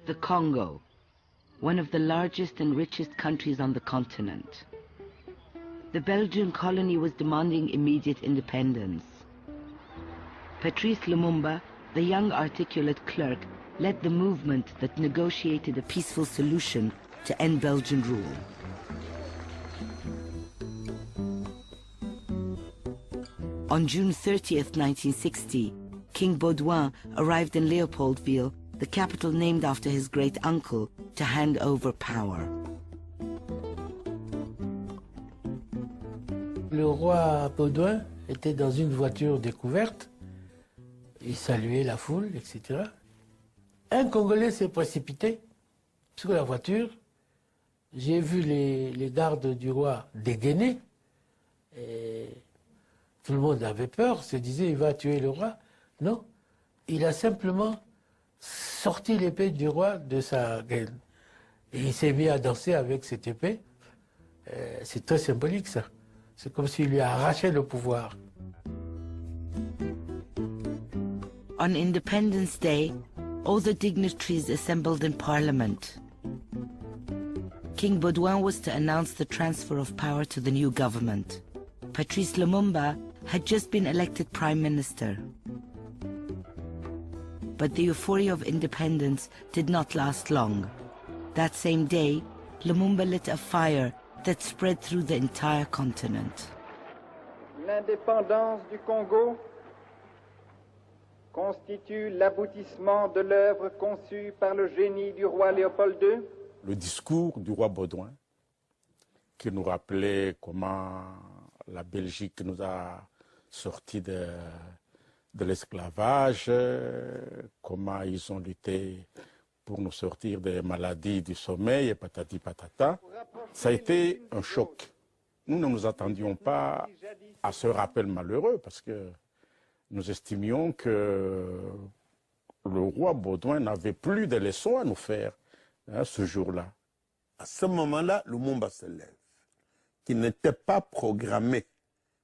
The Congo, one of the largest and richest countries on the continent. The Belgian colony was demanding immediate independence. Patrice Lumumba, the young articulate clerk, led the movement that negotiated a peaceful solution to end Belgian rule. On June 30th, 1960, King Baudouin arrived in Leopoldville, the capital named after his great uncle, to hand over power. Le roi Baudouin était dans une voiture découverte. Il saluait la foule, etc. Un Congolais s'est précipité sur la voiture. J'ai vu les gardes du roi dégainer. Et tout le monde avait peur, se disait il va tuer le roi. Non, il a simplement sorti l'épée du roi de sa gaine. Et il s'est mis à danser avec cette épée. C'est très symbolique ça. C'est comme s'il lui a arraché le pouvoir. On Independence Day, all the dignitaries assembled in Parliament. King Baudouin was to announce the transfer of power to the new government. Patrice Lumumba had just been elected Prime Minister. But the euphoria of independence did not last long. That same day, Lumumba lit a fire that spread through the entire continent. L'indépendance du Congo constitue l'aboutissement de l'œuvre conçue par le génie du roi Léopold II. Le discours du roi Baudouin, qui nous rappelait comment la Belgique nous a sortis de l'esclavage, comment ils ont lutté pour nous sortir des maladies du sommeil et patati patata. Ça a été un choc. Nous ne nous attendions pas à ce rappel malheureux parce que nous estimions que le roi Baudouin n'avait plus de leçons à nous faire ce jour-là. À ce moment-là, Lumumba se lève, qui n'était pas programmé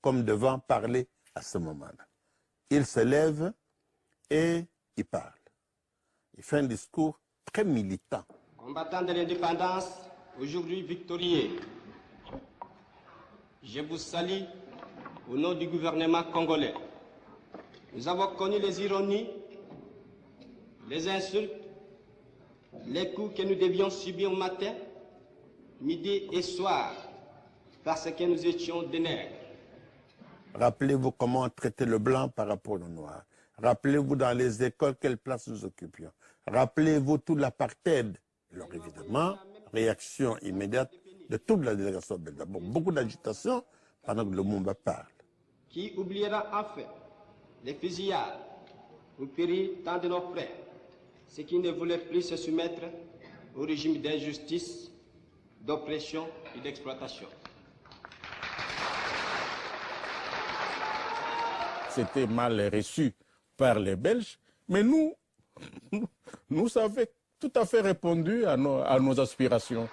comme devant parler à ce moment-là. Il se lève et il parle. Il fait un discours très militant. Combattant de l'indépendance, aujourd'hui victorieux, je vous salue au nom du gouvernement congolais. Nous avons connu les ironies, les insultes, les coups que nous devions subir matin, midi et soir, parce que nous étions des nègres. Rappelez-vous comment on traitait le blanc par rapport au noir. Rappelez-vous dans les écoles quelle place nous occupions. Rappelez-vous tout l'apartheid. Alors évidemment, réaction immédiate de toute la délégation belge. D'abord, beaucoup d'agitation pendant que Lumumba parle. Qui oubliera enfin les fusillades où périt tant de nos frères, ceux qui ne voulaient plus se soumettre au régime d'injustice, d'oppression et d'exploitation. C'était mal reçu par les Belges, mais nous avons tout à fait répondu à nos aspirations.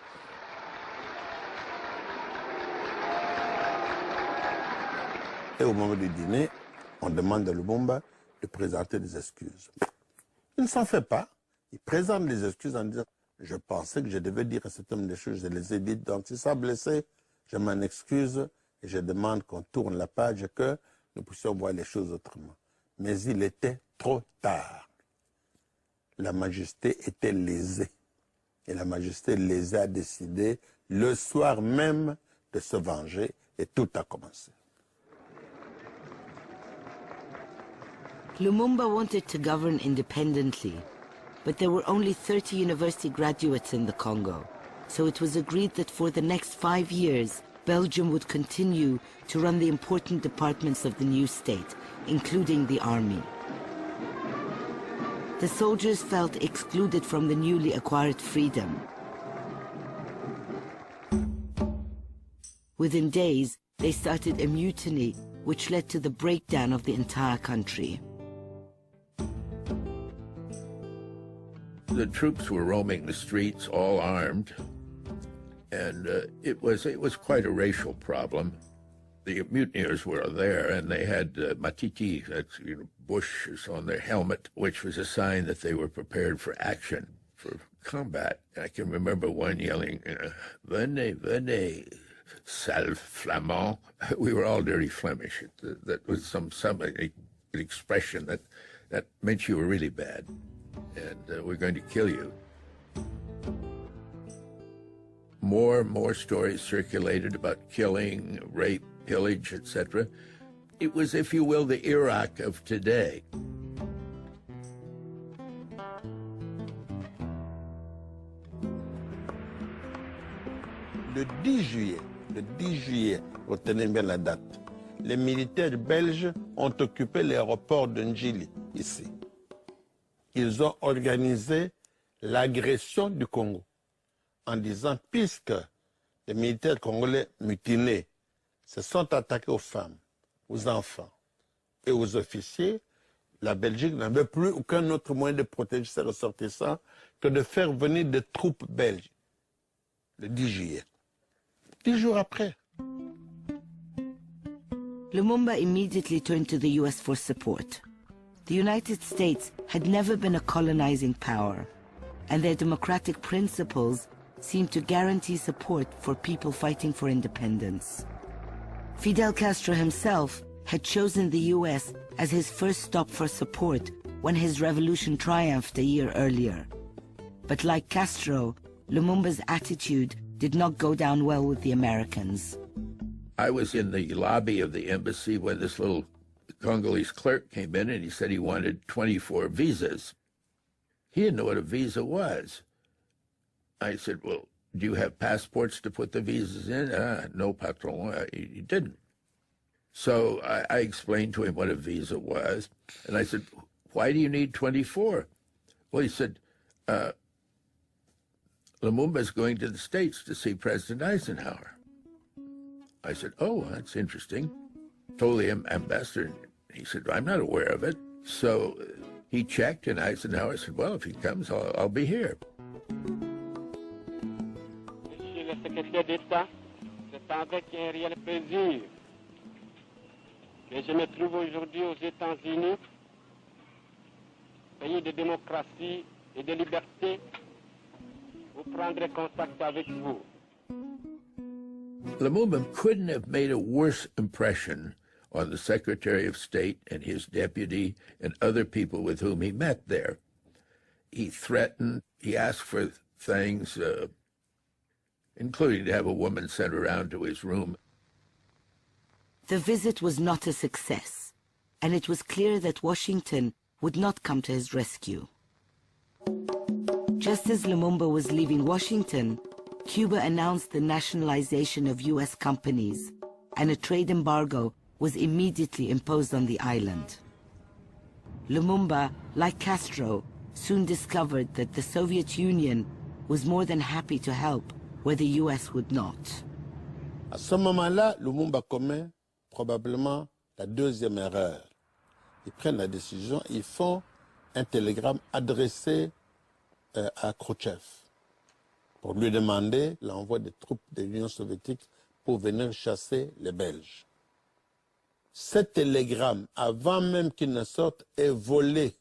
Et au moment du dîner, on demande à Lumumba de présenter des excuses. Il ne s'en fait pas. Il présente des excuses en disant « Je pensais que je devais dire à cet homme des choses, je les ai dites, donc si ça a blessé, je m'en excuse et je demande qu'on tourne la page et que nous puissions voir les choses autrement. » Mais il était trop tard. La majesté était lésée. Et la majesté lésée a décidé le soir même de se venger et tout a commencé. Lumumba wanted to govern independently, but there were only 30 university graduates in the Congo, so it was agreed that for the next 5 years, Belgium would continue to run the important departments of the new state, including the army. The soldiers felt excluded from the newly acquired freedom. Within days, they started a mutiny, which led to the breakdown of the entire country. The troops were roaming the streets, all armed, and it was quite a racial problem. The mutineers were there, and they had matiti, that's bushes on their helmet, which was a sign that they were prepared for action, for combat. I can remember one yelling, "Venez, venez, sale flamand." We were all dirty Flemish. That was some an expression that meant you were really bad, and we're going to kill you. More stories circulated about killing, rape, pillage, etc. It was, if you will, the Iraq of today. Le 10 juillet, retenez bien la date, les militaires belges ont occupé l'aéroport de Njili, ici. Ils ont organisé l'agression du Congo en disant, puisque les militaires congolais mutinés se sont attaqués aux femmes, aux enfants et aux officiers, la Belgique n'avait plus aucun autre moyen de protéger ses ressortissants que de faire venir des troupes belges, le 10 juillet. 10 jours après. Lumumba immediately turned to the US for support. The United States had never been a colonizing power, and their democratic principles seemed to guarantee support for people fighting for independence. Fidel Castro himself had chosen the US as his first stop for support when his revolution triumphed a year earlier. But like Castro, Lumumba's attitude did not go down well with the Americans. I was in the lobby of the embassy when this little Congolese clerk came in and he said he wanted 24 visas. He didn't know what a visa was. I said, well, do you have passports to put the visas in? No, patron. He didn't. So I explained to him what a visa was. And I said, why do you need 24? Well, he said, Lumumba's going to the States to see President Eisenhower. I said, oh, that's interesting. Told the ambassador. He said, I'm not aware of it. So he checked, and Eisenhower said, well, if he comes, I'll be here. Monsieur le secrétaire d'État, c'est avec un réel plaisir que je me trouve aujourd'hui aux États-Unis, pays de démocratie et de liberté, pour prendre contact avec vous. Lumumba couldn't have made a worse impression on the Secretary of State and his deputy and other people with whom he met there. He threatened, he asked for things, including to have a woman sent around to his room. The visit was not a success, and it was clear that Washington would not come to his rescue. Just as Lumumba was leaving Washington, Cuba announced the nationalization of US companies, and a trade embargo was immediately imposed on the island. Lumumba, like Castro, soon discovered that the Soviet Union was more than happy to help where the US would not. À ce moment-là, Lumumba commet probablement la deuxième erreur. Ils prennent la décision, ils font un télégramme adressé à Khrouchtchev pour lui demander l'envoi des troupes de l'Union soviétique pour venir chasser les Belges. Ce télégramme, avant même qu'il ne sorte, est volé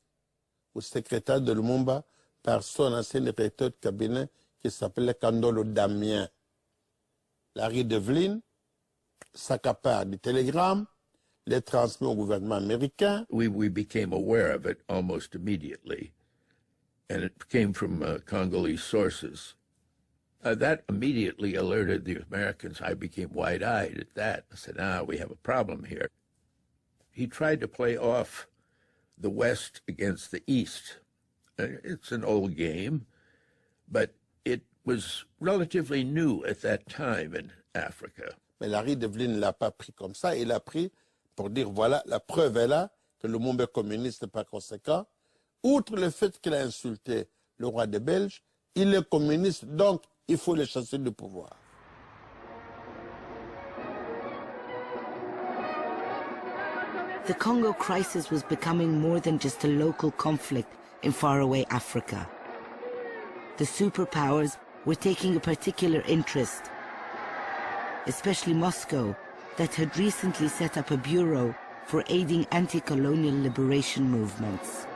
au secrétaire de Lumumba par son ancien directeur de cabinet qui s'appelait Kandolo Damien. Larry Devlin s'accapare du télégramme, les transmet au gouvernement américain. We became aware of it almost immediately, and it came from Congolese sources. That immediately alerted the Americans. I became wide-eyed at that. I said, we have a problem here. He tried to play off the West against the East. It's an old game, but it was relatively new at that time in Africa. Mais Larry Devlin ne l'a pas pris comme ça. Il l'a pris pour dire, voilà, la preuve est là, que le Lumumba est communiste par conséquent. Outre le fait qu'il a insulté le roi des Belges, il est communiste, donc il faut le chasser du pouvoir. The Congo crisis was becoming more than just a local conflict in faraway Africa. The superpowers were taking a particular interest, especially Moscow, that had recently set up a bureau for aiding anti-colonial liberation movements.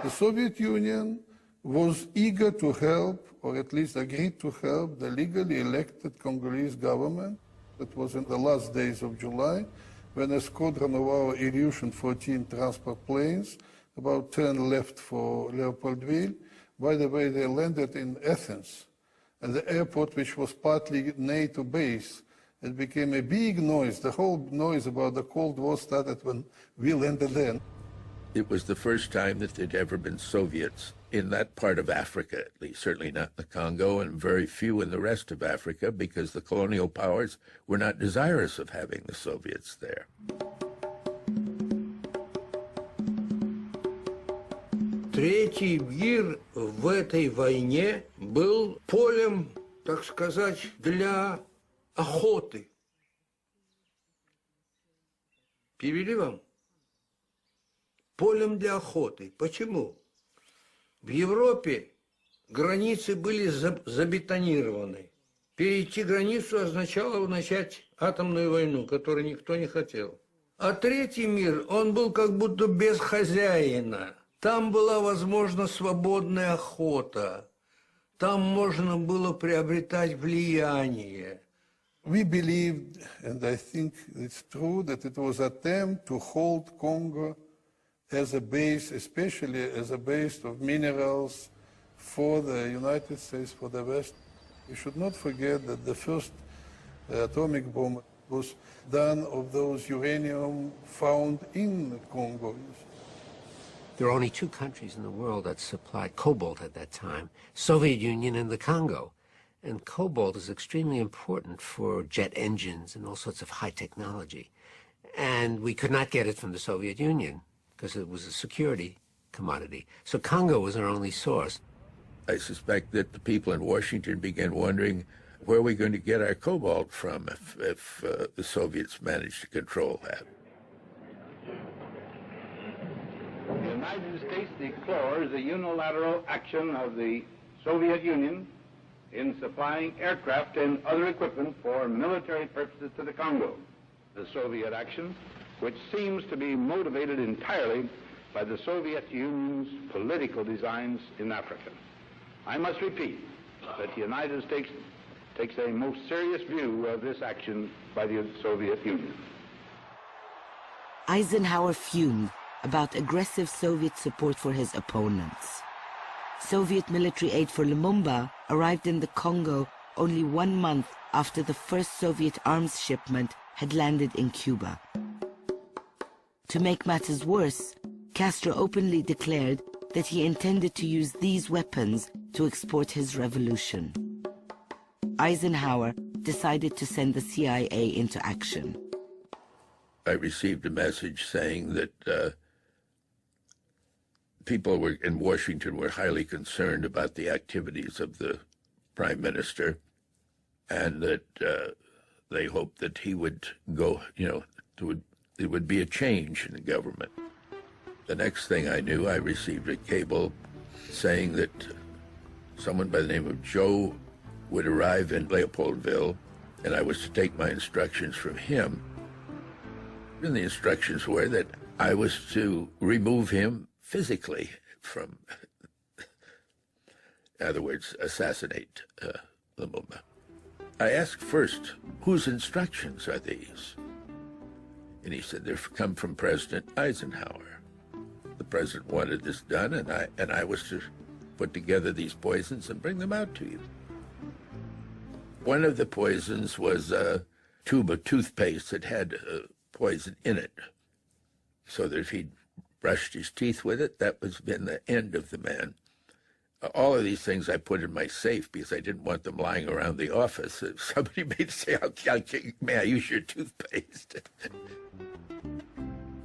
The Soviet Union was eager to help, or at least agreed to help, the legally elected Congolese government. It was in the last days of July, when a squadron of our Ilyushin 14 transport planes, about 10 left for Leopoldville. By the way, they landed in Athens, at the airport, which was partly NATO base. It became a big noise. The whole noise about the Cold War started when we landed there. It was the first time that there'd ever been Soviets in that part of Africa, at least, certainly not in the Congo, and very few in the rest of Africa, because the colonial powers were not desirous of having the Soviets there. Третий мир в этой войне был полем, так сказать, для охоты. Перевели вам? Полем для охоты. Почему? В Европе границы были забетонированы. Перейти границу означало начать атомную войну, которую никто не хотел. А третий мир, он был как будто без хозяина. Там была возможна свободная охота. Там можно было приобретать влияние. We believed, and I think it's true, that it was an attempt to hold Congo as a base, especially as a base of minerals for the United States, for the West. We should not forget that the first atomic bomb was done of those uranium found in Congo. There were only two countries in the world that supplied cobalt at that time, Soviet Union and the Congo. And cobalt is extremely important for jet engines and all sorts of high technology. And we could not get it from the Soviet Union because it was a security commodity. So Congo was our only source. I suspect that the people in Washington began wondering, where are we going to get our cobalt from if the Soviets managed to control that? The United States deplores the unilateral action of the Soviet Union in supplying aircraft and other equipment for military purposes to the Congo. The Soviet action, which seems to be motivated entirely by the Soviet Union's political designs in Africa. I must repeat that the United States takes a most serious view of this action by the Soviet Union. Eisenhower fumed about aggressive Soviet support for his opponents. Soviet military aid for Lumumba arrived in the Congo only 1 month after the first Soviet arms shipment had landed in Cuba. To make matters worse, Castro openly declared that he intended to use these weapons to export his revolution. Eisenhower decided to send the CIA into action. I received a message saying that people in Washington were highly concerned about the activities of the Prime Minister, and that they hoped that he would go, it would be a change in the government. The next thing I knew, I received a cable saying that someone by the name of Joe would arrive in Leopoldville, and I was to take my instructions from him. And the instructions were that I was to remove him physically from, in other words, assassinate Lumumba. I asked first, whose instructions are these? And he said, they've come from President Eisenhower. The president wanted this done, and I was to put together these poisons and bring them out to you. One of the poisons was a tube of toothpaste that had poison in it, so that if he'd brushed his teeth with it, that was been the end of the man. All of these things I put in my safe because I didn't want them lying around the office. If somebody may say, may I use your toothpaste?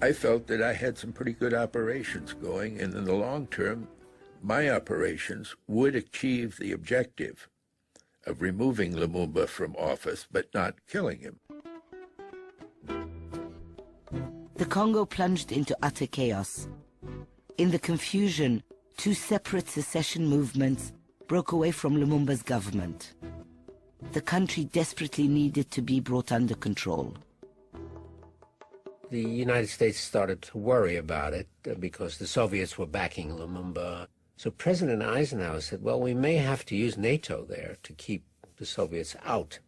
I felt that I had some pretty good operations going, and in the long term, my operations would achieve the objective of removing Lumumba from office, but not killing him. The Congo plunged into utter chaos. In the confusion, two separate secession movements broke away from Lumumba's government. The country desperately needed to be brought under control. The United States started to worry about it because the Soviets were backing Lumumba. So President Eisenhower said, well, we may have to use NATO there to keep the Soviets out.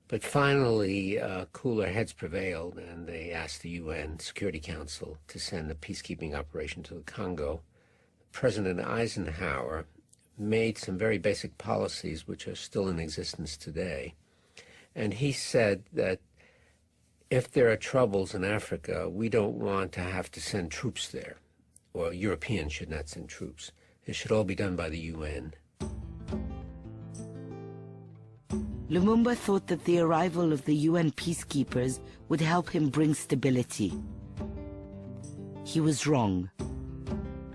But finally, cooler heads prevailed, and they asked the UN Security Council to send a peacekeeping operation to the Congo. President Eisenhower made some very basic policies which are still in existence today. And he said that if there are troubles in Africa, we don't want to have to send troops there, or Europeans should not send troops. It should all be done by the UN. Lumumba thought that the arrival of the UN peacekeepers would help him bring stability. He was wrong.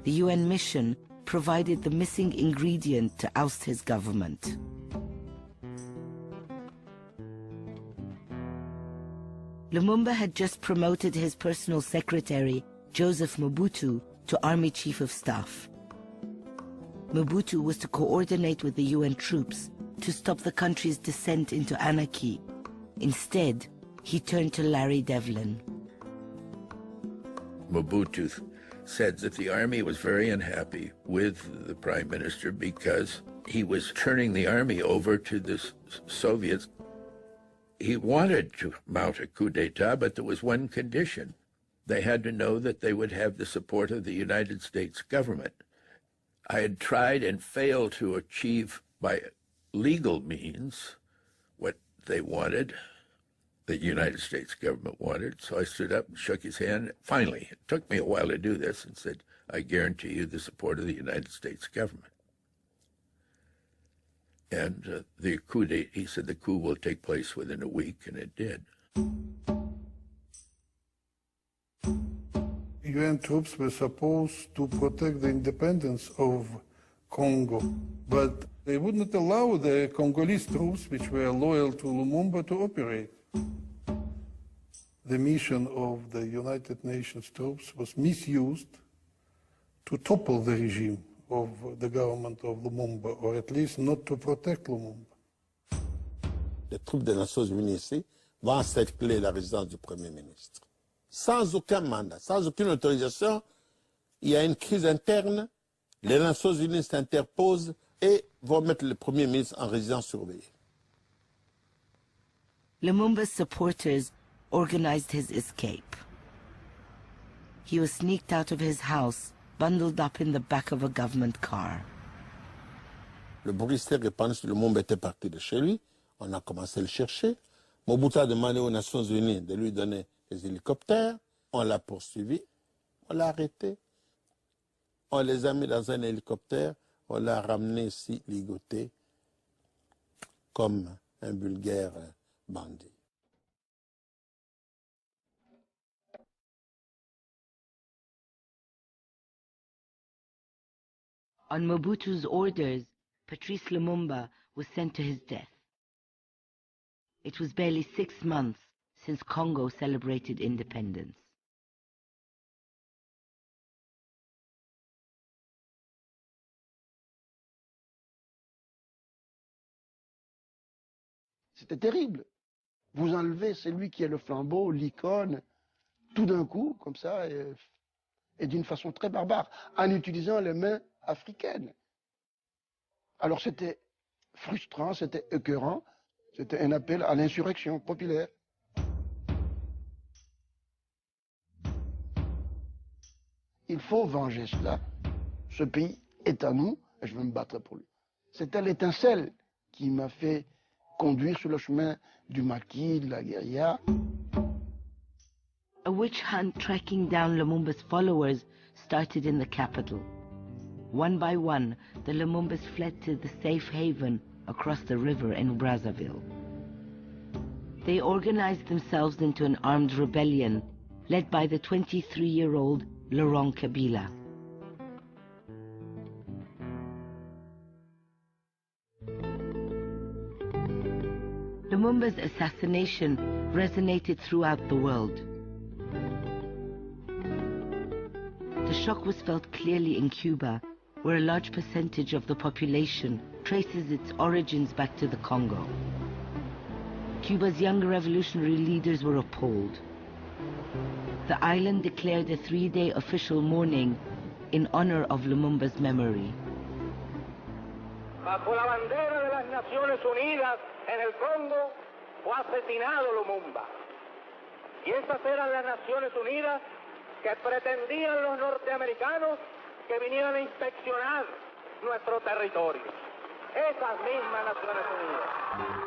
The UN mission provided the missing ingredient to oust his government. Lumumba had just promoted his personal secretary, Joseph Mobutu, to Army Chief of Staff. Mobutu was to coordinate with the UN troops to stop the country's descent into anarchy. Instead, he turned to Larry Devlin. Mobutu said that the army was very unhappy with the prime minister because he was turning the army over to the Soviets. He wanted to mount a coup d'etat, but there was one condition. They had to know that they would have the support of the United States government. I had tried and failed to achieve by legal means what they wanted, the United States government wanted. So I stood up and shook his hand. Finally, it took me a while to do this, and said, I guarantee you the support of the United States government. And the coup, he said the coup will take place within a week, and it did. UN troops were supposed to protect the independence of Congo, but they would not allow the Congolese troops, which were loyal to Lumumba, to operate. The mission of the United Nations troops was misused to topple the regime of the government of Lumumba, or at least not to protect Lumumba. Les troupes des Nations Unies ici vont encercler la résidence du Premier ministre. Sans aucun mandat, sans aucune autorisation, il y a une crise interne, les Nations Unies s'interposent et vont mettre le Premier ministre en résidence surveillée. Lumumba's supporters organized his escape. He was sneaked out of his house, bundled up in the back of a government car. Le bruit s'est répandu, Lumumba était parti de chez lui, on a commencé à le chercher. Mobutu a demandé aux Nations Unies de lui donner des hélicoptères, on l'a poursuivi, on l'a arrêté, on les a mis dans un hélicoptère, on l'a ramené ici, ligoté, comme un vulgaire bandit. On Mobutu's orders, Patrice Lumumba was sent to his death. It was barely 6 months since Congo celebrated independence. C'était terrible. Vous enlevez celui qui est le flambeau, l'icône, tout d'un coup, comme ça, et d'une façon très barbare, en utilisant les mains africaines. Alors c'était frustrant, c'était écœurant, c'était un appel à l'insurrection populaire. Il faut venger cela. Ce pays est à nous et je vais me battre pour lui. C'était l'étincelle qui m'a fait conduire sur le chemin du maquis, de la guérilla. A witch hunt tracking down Lumumba's followers started in the capital. One by one, the Lumumbas fled to the safe haven across the river in Brazzaville. They organized themselves into an armed rebellion led by the 23-year-old Laurent Kabila. Lumumba's assassination resonated throughout the world. The shock was felt clearly in Cuba, where a large percentage of the population traces its origins back to the Congo. Cuba's young revolutionary leaders were appalled. the island declared a 3-day official mourning in honor of Lumumba's memory. Bajo la bandera de las Naciones Unidas en el Congo fue asesinado Lumumba. Y esas eran las Naciones Unidas que pretendían los norteamericanos que vinieran a inspeccionar nuestro territorio. Esas mismas Naciones Unidas.